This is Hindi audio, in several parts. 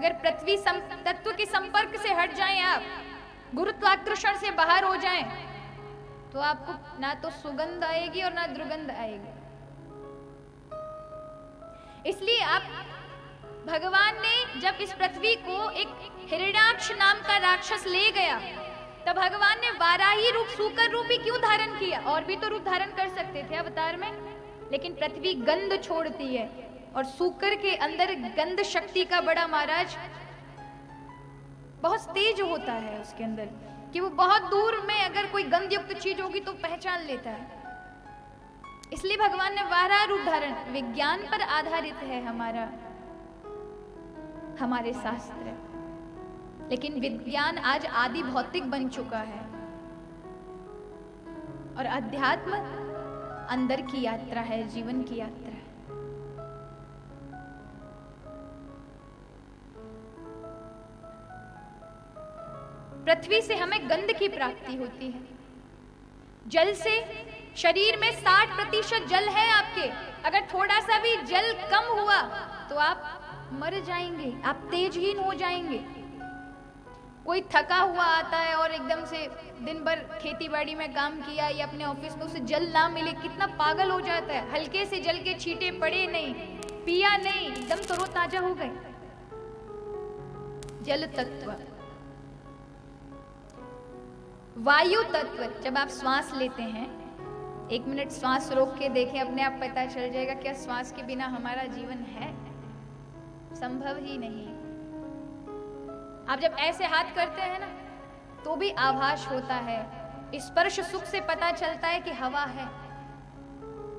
अगर पृथ्वी तत्व के संपर्क से हट जाएं, आप गुरुत्वाकर्षण से बाहर हो जाएं, तो आपको ना तो सुगंध आएगी और ना दुर्गंध आएगी। इसलिए आप भगवान ने जब इस पृथ्वी को एक हिरण्याक्ष नाम का राक्षस ले गया, तब भगवान ने वाराही रूप, सूकर रूप ही क्यों धारण किया? और भी तो रूप धारण कर सकते थे अवतार में, लेकिन पृथ्वी गंध छोड़ती है और सूकर के अंदर गंध शक्ति का बड़ा महाराज बहुत तेज होता है उसके अंदर, कि वो बहुत दूर में अगर कोई गंध युक्त चीज होगी तो पहचान लेता है। इसलिए भगवान ने वाराह रूप धारण, विज्ञान पर आधारित है हमारे शास्त्र, लेकिन विज्ञान आज आदि भौतिक बन चुका है और अध्यात्म अंदर की यात्रा है, जीवन की यात्रा है। पृथ्वी से हमें गंध की प्राप्ति होती है, जल से। शरीर में 60% जल है आपके, अगर थोड़ा सा भी जल कम हुआ तो आप मर जाएंगे, आप तेजहीन हो जाएंगे। कोई थका हुआ आता है और एकदम से दिन भर खेती बाड़ी में काम किया या अपने ऑफिस में, उसे जल ना मिले कितना पागल हो जाता है। हल्के से जल के छींटे पड़े नहीं, पिया नहीं, एकदम तरोताजा हो गए। जल तत्व, वायु तत्व, जब आप श्वास लेते हैं, 1 मिनट श्वास रोक के देखें, अपने आप पता चल जाएगा क्या श्वास के बिना हमारा जीवन है? संभव ही नहीं। आप जब ऐसे हाथ करते हैं ना, तो भी आभास होता है, स्पर्श सुख से पता चलता है कि हवा है।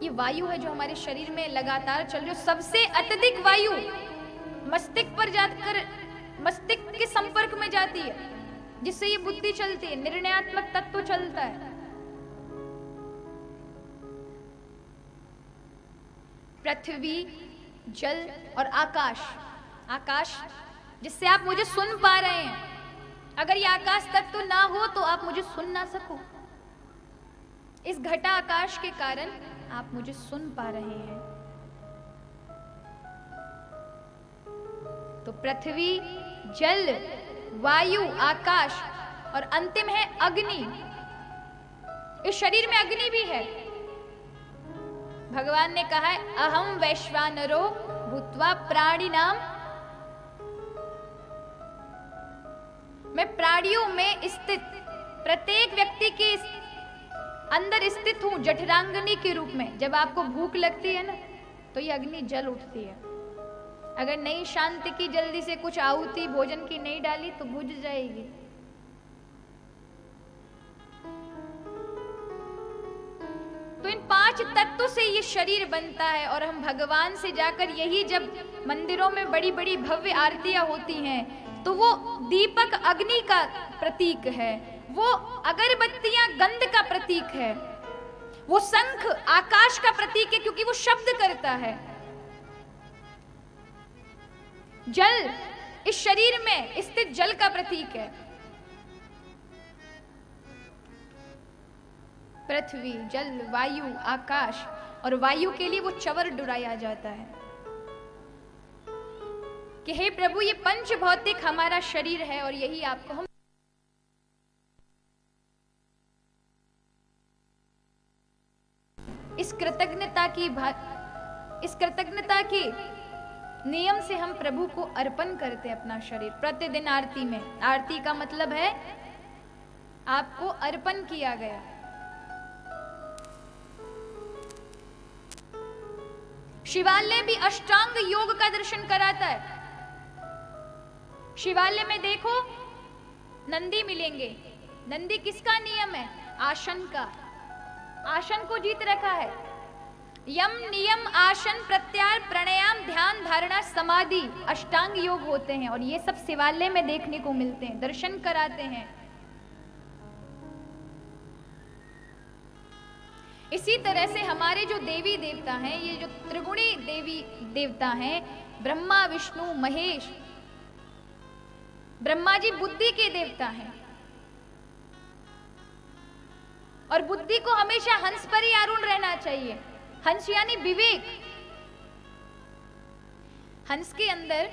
ये वायु है जो हमारे शरीर में लगातार चल रही है। सबसे अत्यधिक वायु मस्तिष्क पर जाकर मस्तिष्क के संपर्क में जाती है, जिससे ये बुद्धि चलती है, निर्णयात्मक तत्व चलता है। पृथ्वी, जल और आकाश, आकाश जिससे आप मुझे सुन पा रहे हैं। अगर ये आकाश तत्व ना हो तो आप मुझे सुन ना सको। इस घटा आकाश के कारण आप मुझे सुन पा रहे हैं। तो पृथ्वी, जल, वायु, आकाश और अंतिम है अग्नि। इस शरीर में अग्नि भी है। भगवान ने कहा है, अहम वैश्वानरो भूत्वा प्राणिनाम, मैं प्राणियों में स्थित, प्रत्येक व्यक्ति के अंदर स्थित हूं जठरांगनी के रूप में। जब आपको भूख लगती है ना, तो ये अग्नि जल उठती है। अगर नहीं शांति की, जल्दी से कुछ आहुति भोजन की नहीं डाली तो बुझ जाएगी। तो इन 5 तत्वों से ये शरीर बनता है। और हम भगवान से जाकर, यही जब मंदिरों में बड़ी बड़ी भव्य आरतियां होती हैं, तो वो दीपक अग्नि का प्रतीक है, वो अगरबत्तियां गंध का प्रतीक है, वो शंख आकाश का प्रतीक है क्योंकि वो शब्द करता है। जल इस शरीर में स्थित जल का प्रतीक है। पृथ्वी, जल, वायु, आकाश, और वायु के लिए वो चवर डुराया जाता है कि हे प्रभु, ये पंच भौतिक हमारा शरीर है और यही आपको हम इस कृतज्ञता के नियम से हम प्रभु को अर्पण करते हैं अपना शरीर प्रतिदिन आरती में। आरती का मतलब है आपको अर्पण किया गया। शिवालय भी अष्टांग योग का दर्शन कराता है। शिवालय में देखो नंदी मिलेंगे। नंदी किसका नियम है? आसन का। आसन को जीत रखा है। यम, नियम, आसन, प्रत्याहार, प्राणायाम, ध्यान, धारणा, समाधि अष्टांग योग होते हैं और ये सब शिवालय में देखने को मिलते हैं, दर्शन कराते हैं। इसी तरह से हमारे जो देवी देवता हैं, ये जो त्रिगुणी देवी देवता हैं, ब्रह्मा, विष्णु, महेश। ब्रह्मा जी बुद्धि के देवता हैं और बुद्धि को हमेशा हंस पर ही आरूढ़ रहना चाहिए। हंस यानी विवेक। हंस के अंदर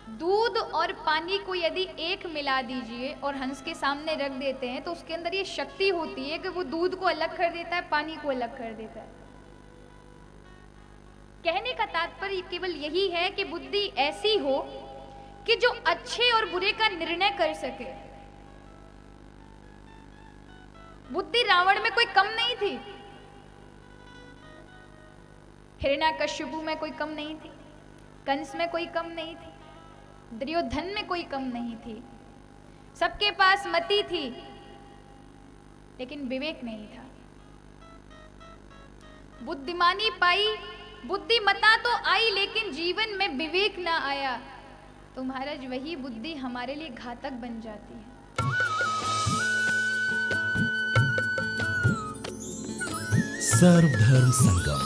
दूध और पानी को यदि एक मिला दीजिए और हंस के सामने रख देते हैं तो उसके अंदर ये शक्ति होती है कि वो दूध को अलग कर देता है, पानी को अलग कर देता है। कहने का तात्पर्य केवल यही है कि बुद्धि ऐसी हो कि जो अच्छे और बुरे का निर्णय कर सके। बुद्धि रावण में कोई कम नहीं थी, हिरण्याकश्यपु में कोई कम नहीं थी, कंस में कोई कम नहीं थी, दुर्योधन में कोई कम नहीं थी। सबके पास मति थी लेकिन विवेक नहीं था। बुद्धिमानी पाई, बुद्धिमता तो आई लेकिन जीवन में विवेक ना आया तो महाराज वही बुद्धि हमारे लिए घातक बन जाती है। सर्वधर्म संगम,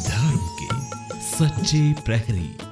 धर्म के सच्चे प्रहरी।